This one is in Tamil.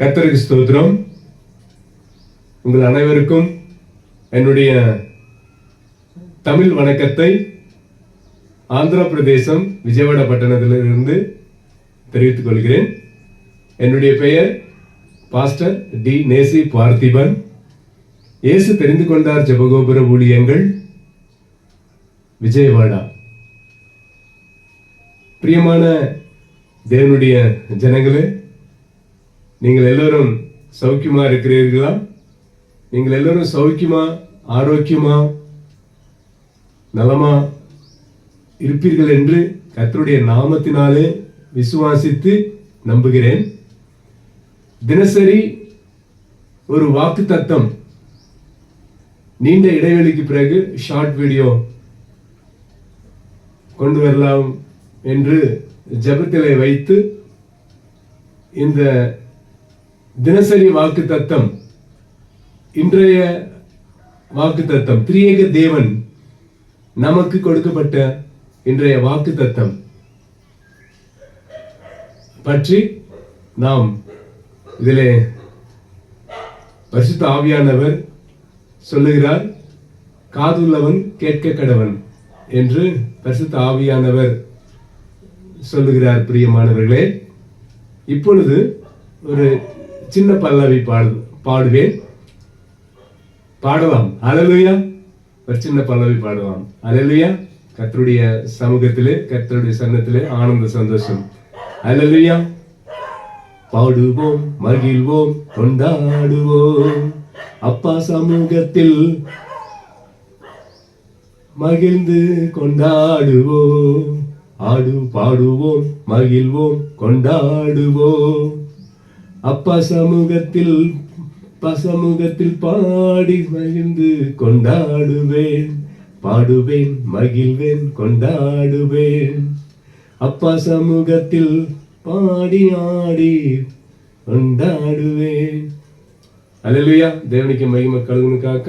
கர்த்தருக்கு ஸ்தோத்திரம். உங்கள் அனைவருக்கும் என்னுடைய தமிழ் வணக்கத்தை ஆந்திர பிரதேசம் விஜயவாடா பட்டணத்திலிருந்து தெரிவித்துக் கொள்கிறேன். என்னுடைய பெயர் பாஸ்டர் டி நேசி பார்த்திபன். இயேசு தெரிந்து கொண்டார் ஜெபகோபுர ஊழியங்கள், விஜயவாடா. பிரியமான தேவனுடைய ஜனங்களே, நீங்கள் எல்லோரும் சௌக்கியமா இருக்கிறீர்களா? நீங்கள் எல்லோரும் சௌக்கியமா, ஆரோக்கியமா, நலமா இருப்பீர்கள் என்று கர்த்தருடைய நாமத்தினாலே விசுவாசித்து நம்புகிறேன். தினசரி ஒரு வாக்குத்தத்தம், நீண்ட இடைவெளிக்கு பிறகு ஷார்ட் வீடியோ கொண்டு வரலாம் என்று ஜெபத்திலே வைத்து இந்த தினசரி வாக்குத்தத்தம், இன்றைய வாக்குத்தத்தம், திரியேக தேவன் நமக்கு கொடுக்கப்பட்ட இன்றைய வாக்குத்தத்தம் பற்றி நாம் இதிலே பரிசுத்த ஆவியானவர் சொல்லுகிறார். காதுள்ளவன் கேட்க கடவன் என்று பரிசுத்த ஆவியானவர் சொல்லுகிறார். பிரியமானவர்களே, இப்பொழுது ஒரு சின்ன பல்லவி பாடுவேன். பாடலாம். அல்லேலூயா. ஒரு சின்ன பல்லவி பாடலாம். அல்லேலூயா. கர்த்தருடைய சமூகத்திலே, கர்த்தருடைய சன்னத்திலே ஆனந்த சந்தோஷம். அல்லேலூயா. பாடுவோம், மகிழ்வோம், கொண்டாடுவோம், அப்பா சமூகத்தில் மகிழ்ந்து கொண்டாடுவோம். பாடுவோம், மகிழ்வோம், கொண்டாடுவோம், அப்பா சமூகத்தில் பாடி மகிழ்ந்து கொண்டாடுவேன். பாடுவேன், மகிழ்வேன், கொண்டாடுவேன், அப்பா சமூகத்தில் பாடி ஆடி கொண்டாடுவேன். அல்லேலூயா. தேவனுக்கு மகிமை கழுகுனுக்காக